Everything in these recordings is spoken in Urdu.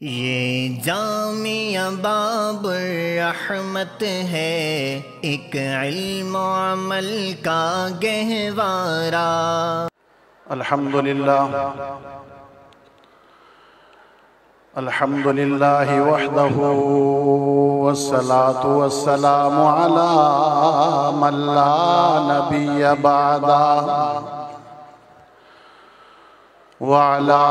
یہ جامعہ باب الرحمت ہے، ایک علم و عمل کا گہوارہ۔ الحمدللہ وحدہ والصلاة والسلام علی من لا نبی بعدہ وعلى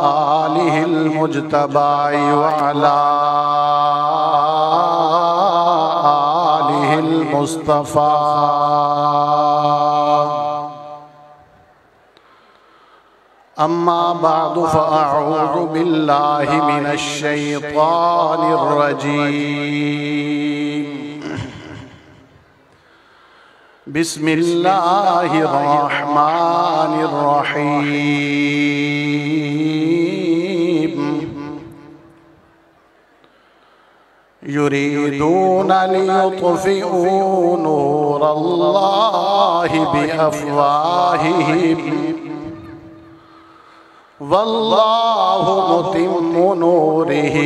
آلہ المجتبى وعلى آلہ المصطفى۔ اما بعد فاعوذ باللہ من الشیطان الرجیم۔ بسم اللہ الرحمن الرحیم۔ یریدون لیطفئوا نور اللہ بافواہہم واللہ متم نورہ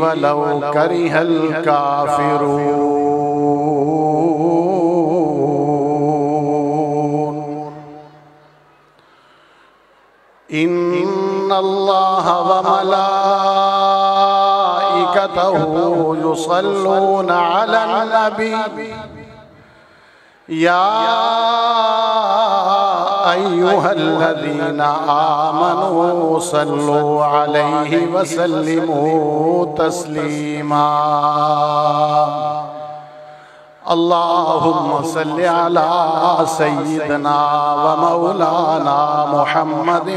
ولو کرہ الکافرون۔ ان اللہ وملائکتہ یصلون علی النبی یا ایہا الذین آمنوا صلوا علیہ وسلموا تسلیما۔ اللہم صلی علی سیدنا و مولانا محمد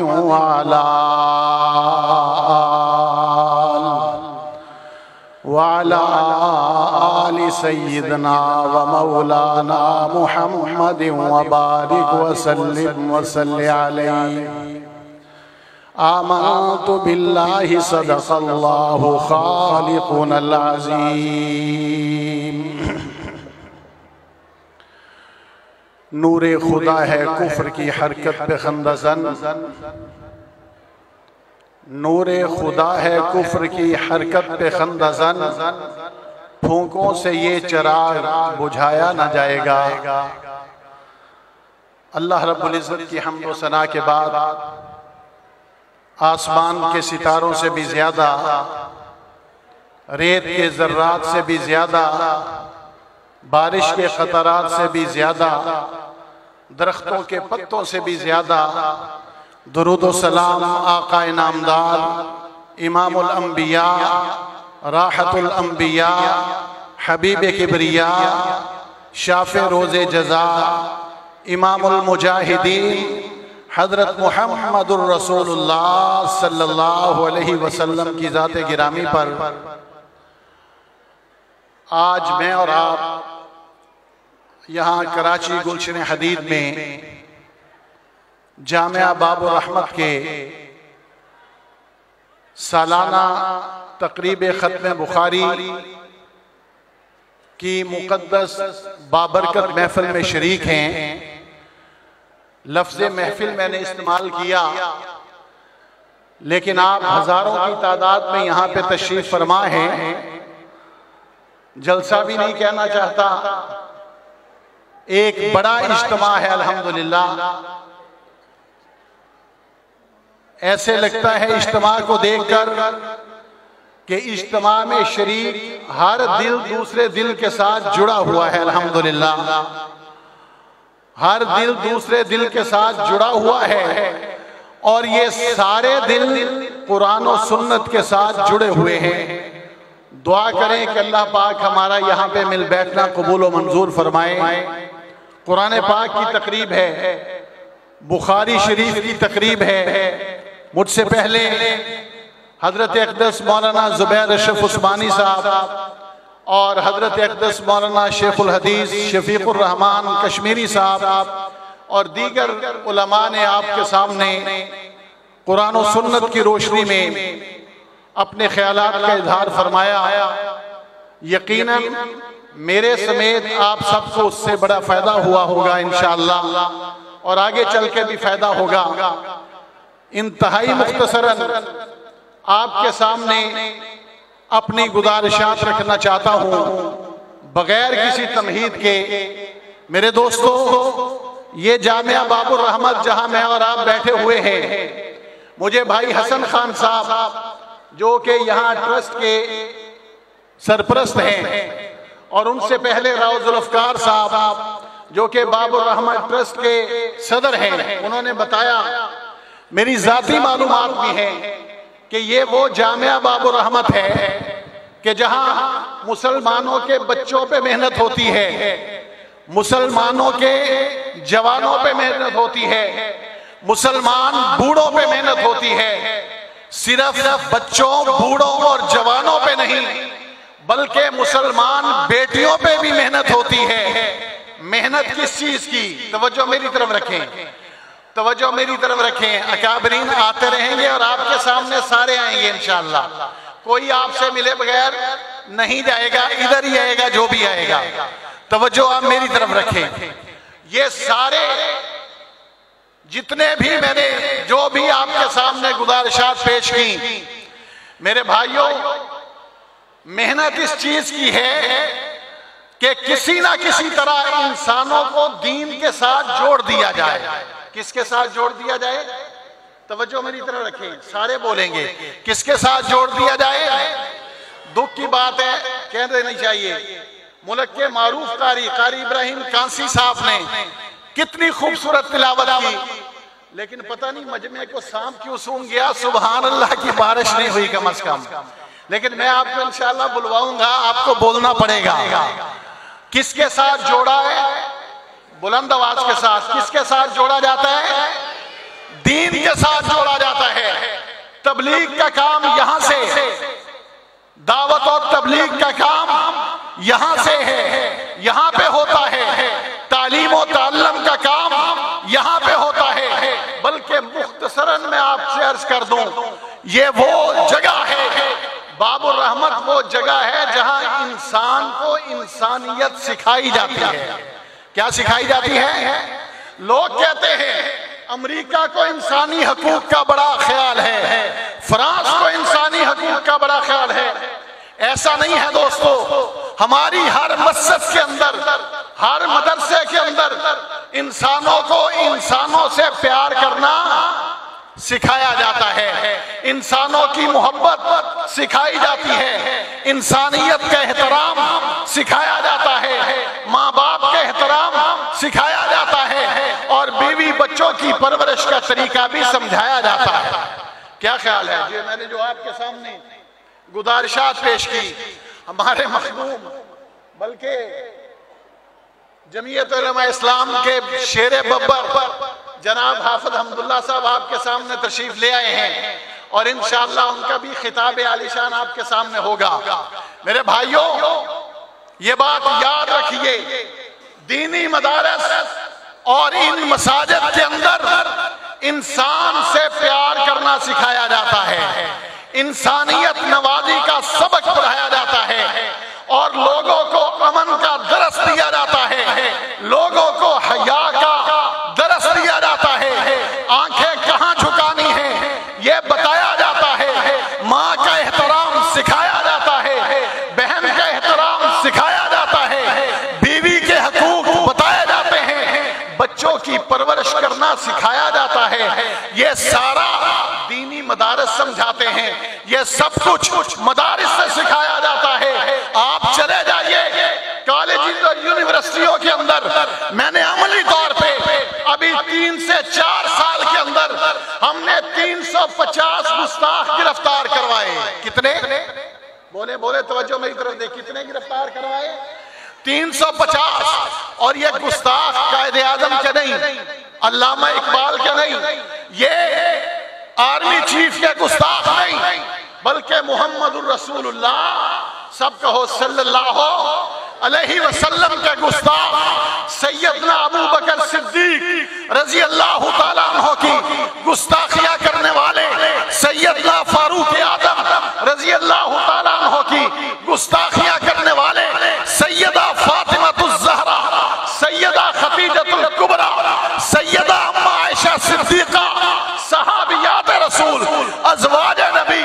وعلی آل سیدنا و مولانا محمد وبارک وسلم وصلی علیہ۔ آمنت باللہ صدق اللہ خالقنا العظیم۔ نور خدا ہے کفر کی حرکت پہ خندہ زن، نور خدا ہے کفر کی حرکت پہ خندہ زن، پھونکوں سے یہ چراغ بجھایا نہ جائے گا۔ اللہ رب العزت کی حمد و ثنا کے بعد آسمان کے ستاروں سے بھی زیادہ، ریت کے ذرات سے بھی زیادہ، بارش کے قطرات سے بھی زیادہ، درختوں کے پتوں سے بھی زیادہ درود و سلام آقا نامدار امام الانبیاء راحت الانبیاء حبیب کبریاء شافع روز جزا امام المجاہدین حضرت محمد الرسول اللہ صلی اللہ علیہ وسلم کی ذات گرامی پر آج میں اور آپ یہاں کراچی گلشن حدید میں جامعہ باب الرحمت کے سالانہ تقریب ختم بخاری کی مقدس بابرکت محفل میں شریک ہیں۔ لفظ محفل میں نے استعمال کیا، لیکن آپ ہزاروں کی تعداد میں یہاں پہ تشریف فرما ہیں۔ جلسہ بھی نہیں کہنا چاہتا، ایک بڑا اجتماع ہے الحمدللہ۔ ایسے لگتا ہے اجتماع کو دیکھ کر کہ اجتماع میں شریک ہر دل دوسرے دل کے ساتھ جڑا ہوا ہے الحمدللہ۔ ہر دل دوسرے دل کے ساتھ جڑا ہوا ہے، اور یہ سارے دل قرآن و سنت کے ساتھ جڑے ہوئے ہیں۔ دعا کریں کہ اللہ پاک ہمارا یہاں پہ مل بیٹھنا قبول و منظور فرمائے۔ قرآن پاک کی تقریب ہے، بخاری شریف کی تقریب ہے۔ مجھ سے پہلے حضرت اقدس مولانا زبیر اشرف عثمانی صاحب اور حضرت اقدس مولانا شیخ الحدیث شفیق الرحمن کشمیری صاحب اور دیگر علماء نے آپ کے سامنے قرآن و سنت کی روشنی میں اپنے خیالات کا اظہار فرمایا۔ یقیناً میرے سمیت آپ سب کو اس سے بڑا فائدہ ہوا ہوگا انشاءاللہ، اور آگے چل کے بھی فائدہ ہوگا۔ انتہائی مختصراً آپ کے سامنے اپنی گزارشات رکھنا چاہتا ہوں بغیر کسی تمہید کے۔ میرے دوستو، یہ جامعہ باب الرحمت جہاں میں اور آپ بیٹھے ہوئے ہیں، مجھے بھائی حسن خان صاحب جو کہ یہاں ٹرسٹ کے سرپرست ہیں، اور ان سے پہلے راؤ ذوالفقار صاحب جو کہ باب الرحمت ٹرسٹ کے صدر ہیں، انہوں نے بتایا، میری ذاتی معلومات بھی ہیں کہ یہ وہ جامعہ باب الرحمت ہے کہ جہاں مسلمانوں کے بچوں پہ محنت ہوتی ہے، مسلمانوں کے جوانوں پہ محنت ہوتی ہے، مسلمان بوڑھوں پہ محنت ہوتی ہے، صرف بچوں، بوڑھوں اور جوانوں پہ نہیں بلکہ مسلمان بیٹیوں پہ بھی محنت ہوتی ہے۔ محنت کس چیز کی؟ توجہ میری طرف رکھیں، توجہ میری طرف رکھیں۔ اکابرین آتے رہیں گے اور آپ کے سامنے سارے آئیں گے انشاءاللہ، کوئی آپ سے ملے بغیر نہیں جائے گا، ادھر ہی آئے گا جو بھی آئے گا۔ توجہ آپ میری طرف رکھیں۔ یہ سارے جتنے بھی میں نے جو بھی آپ کے سامنے گزارشات پیش کی، میرے بھائیوں، محنت اس چیز کی ہے کہ کسی نہ کسی طرح انسانوں کو دین کے ساتھ جوڑ دیا جائے۔ کس کے ساتھ جوڑ دیا جائے؟ توجہ میری طرف رکھیں، سارے بولیں گے، کس کے ساتھ جوڑ دیا جائے؟ دکھ کی بات ہے، کہہ دینا چاہیے، ملک کے معروف قاری ابراہیم کانسی صاحب نے کتنی خوبصورت تلاوت کی، لیکن پتہ نہیں مجمع کو سانپ کیوں سونگ گیا، سبحان اللہ کی بارش نہیں ہوئی کم از کم۔ لیکن میں آپ کو انشاءاللہ بلواؤں گا، آپ کو بولنا پڑے گا۔ کس کے ساتھ جوڑا ہے؟ بلند آواز کے ساتھ۔ کس کے ساتھ جوڑا جاتا ہے؟ دین کے ساتھ جوڑا جاتا ہے۔ تبلیغ کا کام یہاں سے، دعوت اور تبلیغ کا کام یہاں سے ہے، یہاں پہ ہوتا ہے۔ تعلیم و تعلم کا کام یہاں پہ ہوتا ہے۔ بلکہ مختصراً میں آپ سے عرض کر دوں، یہ وہ جگہ ہے، باب الرحمت وہ جگہ ہے جہاں انسان کو انسانیت سکھائی جاتی ہے۔ کیا سکھائی جاتی ہے؟ لوگ کہتے ہیں امریکہ کو انسانی حقوق کا بڑا خیال ہے، فرانس کو انسانی حقوق کا بڑا خیال ہے۔ ایسا نہیں ہے دوستو، ہماری ہر مسجد کے اندر، ہر مدرسے کے اندر انسانوں کو انسانوں سے پیار کرنا سکھایا جاتا ہے، انسانوں کی محبت سکھائی جاتی ہے، انسانیت کا احترام سکھایا جاتا ہے، ماں باپ کا احترام سکھایا جاتا ہے، اور بیوی بچوں کی پرورش کا طریقہ بھی سمجھایا جاتا ہے۔ کیا خیال ہے؟ یہ میں نے جو آپ کے سامنے گزارشات پیش کی، ہمارے مخدوم بلکہ جمعیت علماء اسلام کے شیر ببر جناب حافظ حمداللہ صاحب آپ کے سامنے تشریف لے آئے ہیں، اور انشاءاللہ ان کا بھی خطاب عالی شان آپ کے سامنے ہوگا۔ میرے بھائیوں، یہ بات یاد رکھیے، دینی مدارس اور ان مساجد کے اندر انسان سے پیار کرنا سکھایا جاتا ہے، انسانیت نوازی کا سبق پڑھایا جاتا ہے، اور لوگوں کو امن کا درس دیا جاتا ہے، لوگوں کو حیا کا درس دیا جاتا ہے، آنکھیں کہاں جھکانی ہیں یہ بتایا جاتا ہے، ماں کا احترام سکھایا جاتا ہے، بہن کا احترام سکھایا جاتا ہے، بیوی کے حقوق بتائے جاتے ہیں، بچوں کی پرورش کرنا سکھایا جاتا ہے۔ یہ سارا دینی مدارس سمجھاتے ہیں، یہ سب کچھ مدارس سے سکھایا جاتا ہے۔ آپ چلے جائیے کالجز اور یونیورسٹیوں کے اندر، میں نے عملی طور پہ ابھی 3 سے 4 سال کے اندر ہم نے 350 گستاخ گرفتار کروائے۔ کتنے؟ بولے توجہ میری طرف دے، کتنے گرفتار کروائے؟ 350۔ اور یہ گستاخ قائد اعظم کے نہیں، علامہ اقبال کے نہیں، یہ آرمی چیف کے گستاخ نہیں، بلکہ محمد الرسول اللہ، سب کہو صلی اللہ علیہ وسلم کے گستاخ سیدنا ابو بکر صدیق رضی اللہ تعالیٰ عنہ کی گستاخیاں کرنے والے سیدنا فاروق اعظم رضی اللہ تعالیٰ عنہ کی گستاخیاں کرنے والے سیدہ فاطمہ الزہرا، سیدہ خدیجہ الکبریٰ، سیدہ ام عائشہ صدیقہ، صحابیات رسول، ازواج نبی،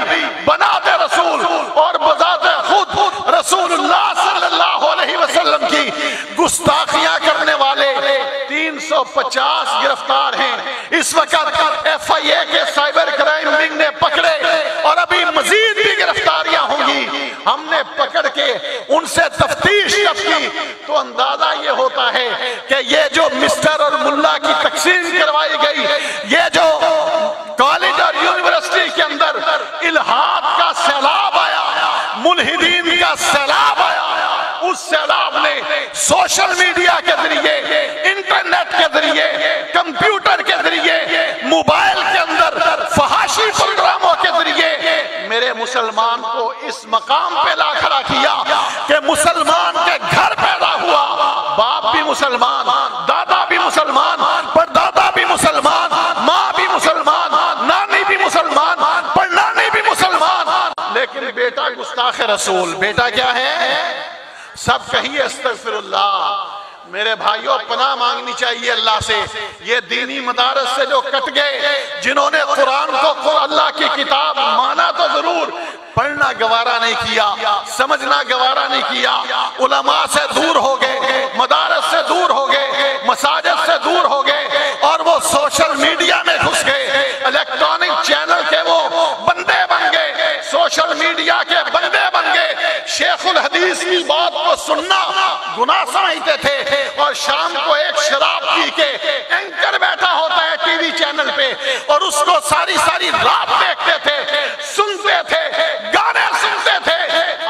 150 گرفتار ہیں اس وقت FIA کے سائبر کرائم ونگ نے پکڑے اور ابھی مزید بھی گرفتاریاں ہوں گی. ہم نے پکڑ کے ان سے تفتیش کی تو اندازہ یہ ہوتا ہے کہ یہ جو مسٹر اور ملا کی تقسیم کروائی گئی, یہ جو کالج اور یونیورسٹی کے اندر الہاد کا سیلاب آیا, ملحدین کا سیلاب آیا, اس سیلاب نے سوشل میڈیا کے ذریعے, انٹرنیٹ کے ذریعے, کمپیوٹر کے ذریعے, موبائل کے اندر فحاشی پروگراموں کے ذریعے میرے مسلمان کو اس مقام پہ لا کھڑا کیا کہ مسلمان کے گھر پیدا ہوا, باپ بھی مسلمان, دادا بھی مسلمان, پردادا بھی مسلمان, ماں بھی مسلمان, نانی بھی مسلمان, پڑنانی بھی مسلمان, لیکن بیٹا گستاخ رسول. بیٹا کیا ہے؟ سب کہیے استغفر اللہ. میرے بھائیوں پناہ مانگنی چاہیے اللہ سے. یہ دینی مدارس سے جو کٹ گئے, جنہوں نے قرآن کو اللہ کی کتاب مانا تو ضرور, پڑھنا گوارا نہیں کیا, سمجھنا گوارا نہیں کیا, علماء سے دور ہو گئے, مدارس سے دور ہو گئے, مساجد سے دور ہو گئے, اور وہ سوشل میڈیا میں گھس گئے, الیکٹرانک چینل کے وہ بندے بن گئے, سوشل میڈیا کے بندے بن گئے. شیخ الحدیث کی بات کو سننا گناہ سمجھتے تھے, اور شام کو ایک شراب پی کے اینکر بیٹھا ہوتا ہے ٹی وی چینل پہ, اور اس کو ساری رات دیکھتے تھے, سنتے تھے, گانے سنتے تھے.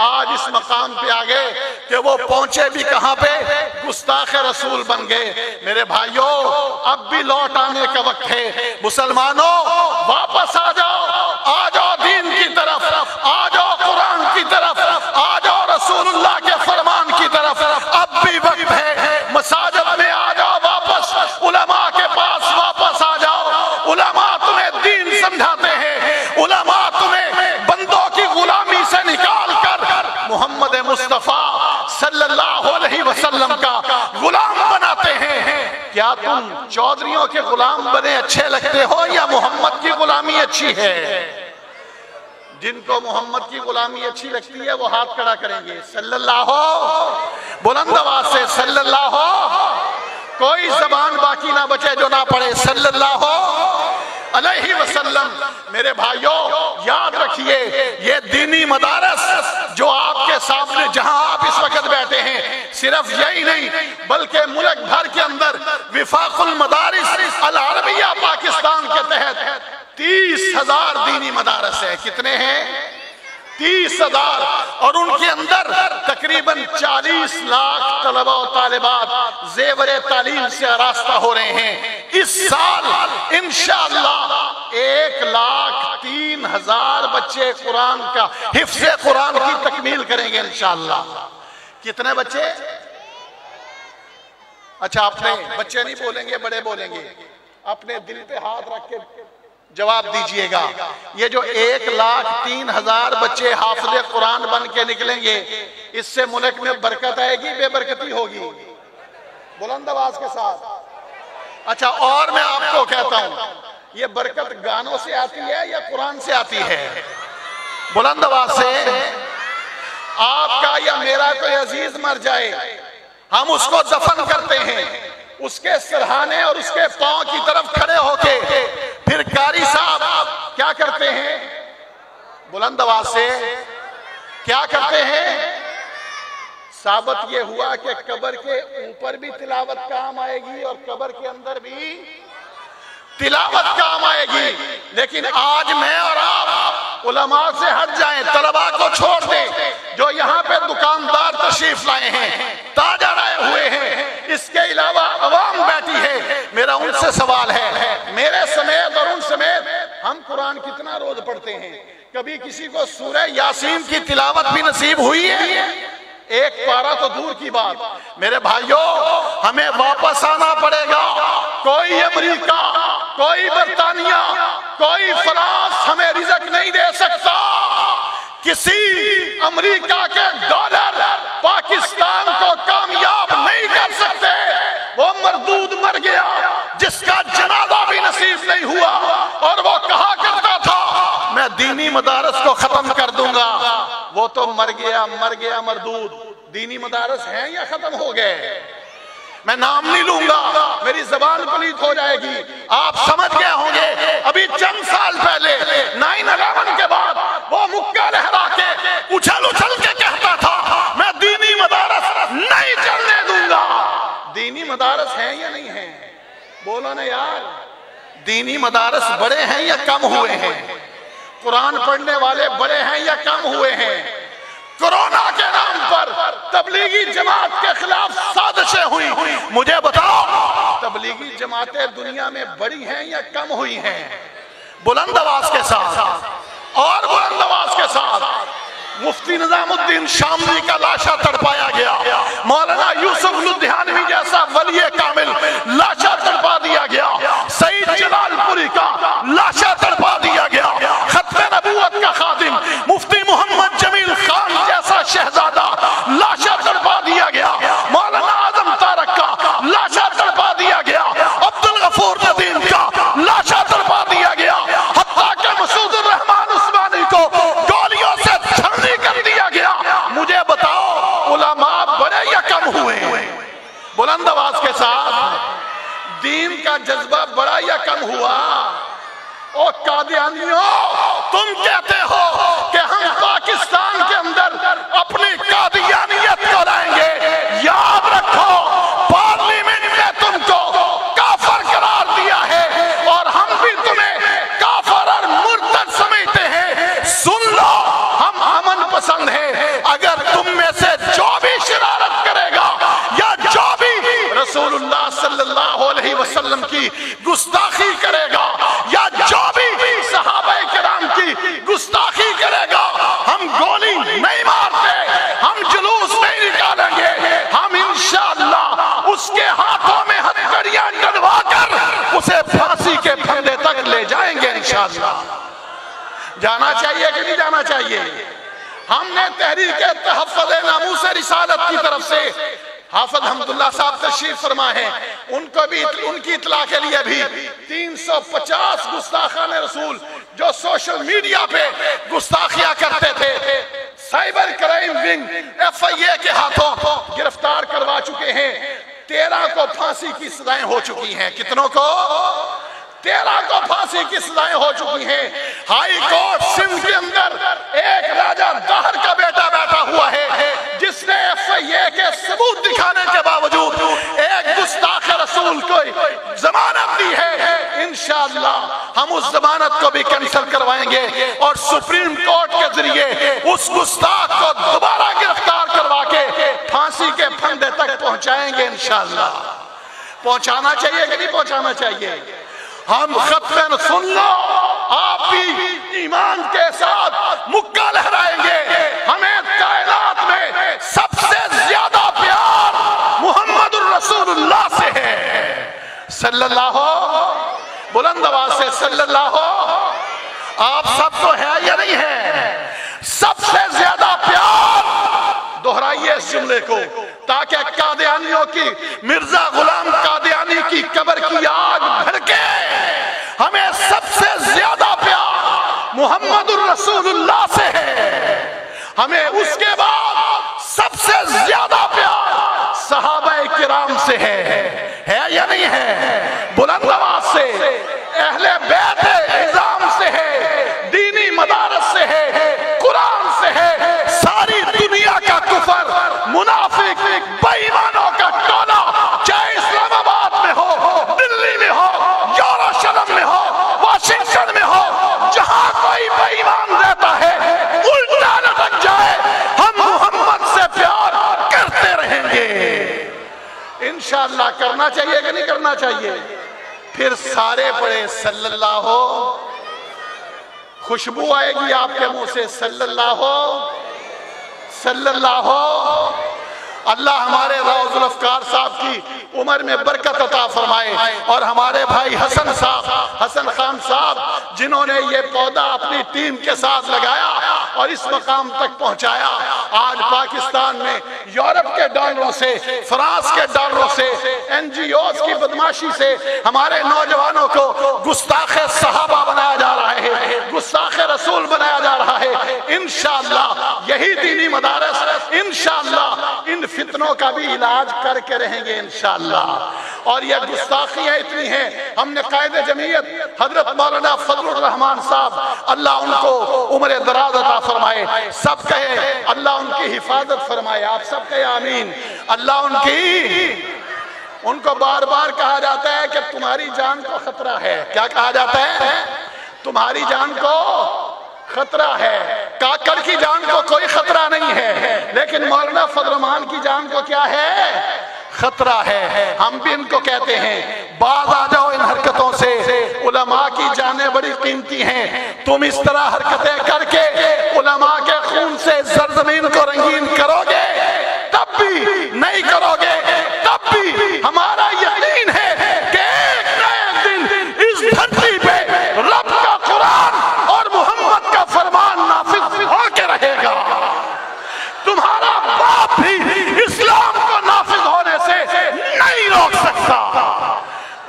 آج اس مقام پہ آ گئے کہ وہ پہنچے بھی کہاں پہ؟ گستاخ رسول بن گئے. میرے بھائیوں اب بھی لوٹ آنے کا وقت ہے. مسلمانوں واپس آ جاؤ, آ جاؤ دین کی طرف, آ جاؤ قرآن کی طرف, آ جاؤ رسول اللہ کے فرمان کی طرف. اب بھی وقت ہے, مساجد میں آ جاؤ واپس, علماء کے پاس واپس آ جاؤ. علماء تمہیں دین سمجھاتے ہیں, علماء تمہیں بندوں کی غلامی سے نکال کر محمد مصطفیٰ صلی اللہ علیہ وسلم کا غلام بناتے ہیں. کیا تم چودھریوں کے غلام بنے اچھے لگتے ہو یا محمد کی غلامی اچھی ہے؟ جن کو محمد کی غلامی اچھی لگتی ہے وہ ہاتھ کھڑا کریں گے. صلی اللہ ہو, بلند آواز سے صلی اللہ ہو. کوئی زبان باقی نہ بچے جو نہ پڑھے صلی اللہ علیہ وسلم. میرے بھائیوں یاد رکھیے, یہ دینی مدارس جو آپ کے سامنے جہاں آپ اس وقت بیٹھے ہیں, صرف یہی نہیں بلکہ ملک بھر کے اندر وفاق المدارس العربیہ پاکستان کے تحت 30,000 دینی مدارس ہیں. کتنے ہیں؟ 30,000. اور ان کے اندر تقریباً 40 لاکھ طلبہ و طالبات زیور تعلیم سے آراستہ ہو رہے ہیں. اس سال انشاءاللہ 1,03,000 بچے قرآن کا حفظ قرآن کی تکمیل کریں گے انشاءاللہ. کتنے بچے؟ اچھا اپنے بچے نہیں بولیں گے, بڑے بولیں گے. اپنے دل پہ ہاتھ رکھ کے جواب دیجئے گا. یہ جو 1,03,000 بچے حافظ قرآن بن کے نکلیں گے, اس سے ملک میں برکت آئے گی, بے برکتی ہوگی؟ بلند آواز کے ساتھ. اچھا اور میں آپ کو کہتا ہوں, یہ برکت گانوں سے آتی ہے یا قرآن سے آتی ہے؟ بلند آواز سے. آپ کا یا میرا کوئی عزیز مر جائے, ہم اس کو دفن کرتے ہیں, اس کے سرہانے اور اس کے پاؤں کی طرف کھڑے ہو کے پھر قاری صاحب کیا کرتے ہیں؟ بلند آواز سے کیا کرتے ہیں؟ ثابت یہ ہوا کہ قبر کے اوپر بھی تلاوت کام آئے گی اور قبر کے اندر بھی تلاوت کام آئے گی. لیکن آج میں اور آپ علماء سے ہٹ جائیں, طلباء کو چھوڑ دیں. جو یہاں پہ دکاندار تشریف لائے ہیں, تاجر آئے ہوئے ہیں, اس کے علاوہ عوام بیٹھی ہے, میرا ان سے سوال ہے, میرے سمیت اور ان سمیت ہم قرآن کتنا روز پڑھتے ہیں؟ کبھی کسی کو سورہ یاسین کی تلاوت بھی نصیب ہوئی ہے؟ ایک پارہ تو دور کی بات. میرے بھائیوں ہمیں واپس آنا پڑے گا. کوئی امریکہ, کوئی برطانیہ, کوئی فرانس ہمیں رزق نہیں دے سکتا. کسی امریکہ کے ڈالر پاکستان کو کامیاب نہیں کر سکتے. وہ مردود مر گیا جس کا جنازہ بھی نصیب نہیں ہوا, اور وہ کہا کرتا تھا میں دینی مدارس کو ختم کر دوں گا. وہ تو مر گیا مردود. دینی مدارس ہیں یا ختم ہو گئے؟ میں نام نہیں لوں گا، میری زبان پلیت ہو جائے گی، آپ سمجھ گئے ہوں گے ابھی چند سال پہلے 9/11 کے بعد وہ مکہ لہرا کے اچھل اچھل کے کہتا تھا میں دینی مدارس نہیں چلنے دوں گا۔ دینی مدارس ہیں یا نہیں ہیں؟ بولو نا یار، دینی مدارس بڑے ہیں یا کم ہوئے ہیں؟ قرآن پڑھنے والے بڑے ہیں یا کم ہوئے ہیں؟ کرونا کے نام پر تبلیغی جماعت کے خلاف سازشیں ہوئی، مجھے بتاؤ تبلیغی جماعتیں دنیا میں بڑی ہیں یا کم ہوئی ہیں؟ بلند آواز کے ساتھ اور بلند آواز کے ساتھ مفتی نظام الدین شاملی کا لاشا تڑپایا گیا، مولانا یوسف لدھیانوی جیسا ولی کامل لاشا تڑپا دیا گیا، سعید جلال پوری کا لاشا تڑپا دیا گیا، ختم نبوت کا خادم مفتی محمد جمیل خان جیسا شہزادہ لاشا تڑپا دیا گیا، مولانا اعظم تارک کا لاشا تڑپا دیا گیا، عبدالغفور ندیم کا لاشا تڑپا دیا گیا، حتیٰ کہ مسعود الرحمان عثمانی کو گولیوں سے چھلنی کر دیا گیا۔ مجھے بتاؤ علماء بڑے یا کم ہوئے؟ بلند آواز کے ساتھ دین کا جذبہ بڑا یا کم ہوا؟ او قادیانیوں، تم کہتے ہو کہ ہم پاکستان کے اندر اپنی قادیانیت کو لائیں گے، یاد رکھو پارلیمنٹ نے تم کو کافر قرار دیا ہے اور ہم بھی تمہیں کافر اور مرتد سمجھتے ہیں۔ سن لو، ہم امن پسند ہیں، اگر تم میں سے جو بھی شرارت کرے گا یا جو بھی رسول اللہ صلی اللہ علیہ وسلم کی گستاخی کرے گا یا جو بھی صحابہ کرام کی گستاخی کرے گا، ہم گولی نہیں مارتے، ہم جلوس نہیں نکالیں گے، ہم انشاءاللہ اس کے ہاتھوں میں ہتھکڑیاں ڈلوا کر اسے پھانسی کے پھندے تک لے جائیں گے انشاءاللہ۔ جانا چاہیے کہ نہیں جانا چاہیے؟ ہم نے تحریک تحفظ ناموس رسالت کی طرف سے حافظ حمداللہ صاحب تشریف فرما ہے، ان کو بھی ان کی اطلاع کے لیے بھی 350 گستاخان رسول جو سوشل میڈیا پہ گستاخیاں کرتے تھے، سائبر کرائم ونگ FIA کے ہاتھوں گرفتار کروا چکے ہیں۔ 13 کو پھانسی کی سزائیں ہو چکی ہیں۔ کتنوں کو؟ 13 کو پھانسی کی سزائیں ہو چکی ہیں۔ ہائی کورٹ سندھ کے اندر ایک راجہ دہر کا بیٹا بیٹھا ہوا ہے جس نے FIA کے ثبوت دکھانے کے باوجود ایک گستاخ رسول کو ضمانت دی ہے۔ انشاءاللہ ہم اس ضمانت کو بھی کینسل کروائیں گے اور سپریم کورٹ کے ذریعے اس گستاخ کو دوبارہ گرفتار کروا کے پھانسی کے پھندے تک پہنچائیں گے انشاءاللہ۔ پہنچانا چاہیے کہ نہیں پہنچانا چاہیے؟ ہم ختم سن لو، آپ بھی ایمان کے ساتھ مکہ لہرائیں گے۔ ہمیں کائنات میں سب سے زیادہ پیار محمد الرسول اللہ سے ہے، صلی اللہ بلند آواز سے صلی اللہ۔ آپ سب کو ہے یا نہیں ہے؟ سب سے زیادہ پیار دہرائیے اس جملے کو تاکہ قادیانیوں کی، مرزا غلام قادیانی کی قبر کی آگ بھڑکے۔ ہمیں سب سے زیادہ پیار محمد الرسول اللہ سے ہے، ہمیں اس کے بعد سب سے زیادہ پیار صحابہ کرام سے ہے یا نہیں ہے؟ بلند آواز سے اہل بیت عظام سے ہے، دینی مدارس سے ہے، قرآن سے ہے۔ ساری دنیا کا کفر، منافق، بے ایمانوں کا ٹولہ، چاہے اسلام آباد میں ہو، دلی میں ہو، یروشلم میں ہو، واشنگٹن میں ہو، جہاں کوئی بے ایمان رہتا ہے الٹا لٹک جائے، ہم محمد سے پیار کرتے رہیں گے انشاءاللہ۔ کرنا چاہیے کہ نہیں کرنا چاہیے؟ پھر سارے پڑھے صلی اللہ ہو، خوشبو آئے گی آپ کے منہ سے صلی اللہ ہو، صلی اللہ ہو۔ اللہ ہمارے روض الافکار صاحب کی عمر میں برکت عطا فرمائے اور ہمارے بھائی حسن صاحب، حسن خان صاحب جنہوں نے یہ پودا اپنی ٹیم کے ساتھ لگایا اور اس مقام تک پہنچایا۔ آج پاکستان میں یورپ کے ڈالروں سے، فرانس کے ڈالروں سے، NGOs کی بدماشی سے ہمارے نوجوانوں کو گستاخ صحابہ بنایا جا رہا ہے، گستاخ رسول بنایا جا رہا ہے۔ انشاءاللہ یہی دینی مدارس انشاءاللہ ان فتنوں فتنوں کا بھی علاج کر کے رہیں گے انشاءاللہ۔ اور یہ گستاخیاں اتنی ہیں، ہم نے قائد جمعیت حضرت مولانا فضل الرحمان صاحب اللہ ان کو عمر دراز عطا فرمائے، سب کہے اللہ ان کی حفاظت فرمائے، آپ سب کہے آمین۔ اللہ ان کو بار بار کہا جاتا ہے کہ تمہاری جان کو خطرہ ہے۔ کیا کہا جاتا ہے؟ تمہاری جان کو خطرہ ہے۔ کاکڑ کی جان کو کوئی خطرہ نہیں ہے، لیکن مولانا فضل الرحمان کی جان کو کیا ہے؟ خطرہ ہے۔ ہم بھی ان کو کہتے ہیں باز آ جاؤ ان حرکتوں سے، علماء کی جانیں بڑی قیمتی ہیں۔ تم اس طرح حرکتیں کر کے علماء کے خون سے زرزمین کو رنگین کرو گے، تب بھی نہیں کرو گے، تب بھی ہمارا یقین ہے کہ ایک نئے دن اس دھرتی پہ رب کا قرآن اور محمد کا فرمان نافذ ہو کے رہے گا۔ تمہارا باپ بھی اسلام کو نافذ ہونے سے نہیں روک سکتا۔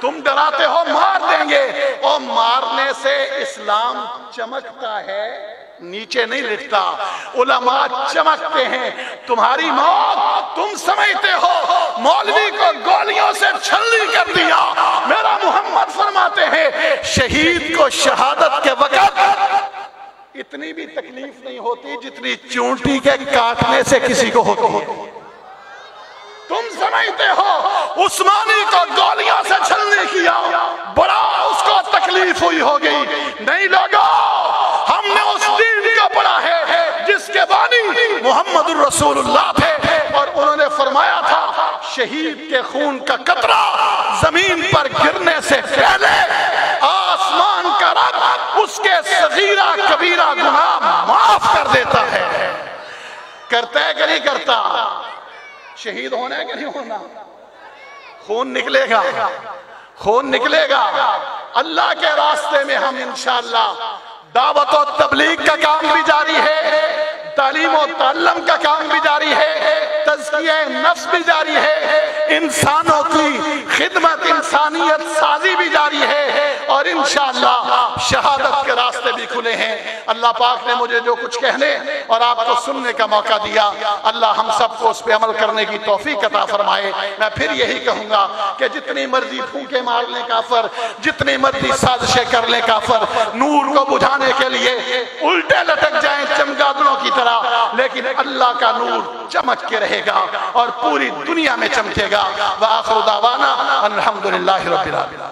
تم ڈراتے ہو مار دیں گے، اور مارنے سے اسلام چمکتا ہے، نیچے نہیں لکھتا۔ علماء چمکتے ہیں۔ تمہاری موت تم سمجھتے ہو مولوی کو گولیوں سے چھلنی کر دیا، میرا محمد فرماتے ہیں شہید کو شہادت کے وقت اتنی بھی تکلیف نہیں ہوتی جتنی چونٹی کے کاٹنے سے کسی کو ہوتی ہے۔ تم سمجھتے ہو عثمانی کو گولیوں سے چھلنی کیا، بڑا اس کو تکلیف ہوئی ہوگی۔ نہیں لوگو، ہم نے اس دین کو پڑھا ہے جس کے بانی محمد الرسول اللہ تھے، اور انہوں نے فرمایا تھا شہید کے خون کا قطرہ زمین پر گرنے سے پہلے آسمان کا رب اس کے صغیرہ کبیرہ گناہ معاف کر دیتا ہے۔ کرتا ہے کہ نہیں کرتا؟ شہید ہونا ہے کہ نہیں ہونا؟ خون نکلے گا، خون نکلے گا۔ اللہ کے راستے میں ہم انشاءاللہ دعوت و تبلیغ کا کام بھی جاری ہے، تعلیم و تعلم کا کام بھی جاری ہے، تزکیہ نفس بھی جاری ہے، انسانوں کی خدمت انسانیت سازی بھی جاری ہے، اور انشاءاللہ شہادت کے راستے بھی کھلے ہیں۔ اللہ پاک نے مجھے جو کچھ کہنے اور آپ کو سننے کا موقع دیا، اللہ ہم سب کو اس پہ عمل کرنے کی توفیق عطا فرمائے۔ میں پھر یہی کہوں گا کہ جتنی مرضی پھونکے مار لیں کافر، جتنی مرضی سازشیں کر لیں کافر، نور کو بجھانے کے لیے الٹے لٹک جائیں چمگادڑوں کی طرح، لیکن اللہ کا نور چمک کے رہے گا اور پوری دنیا میں چمکے گا۔ وآخر دعوانا الحمدللہ رب العالمین۔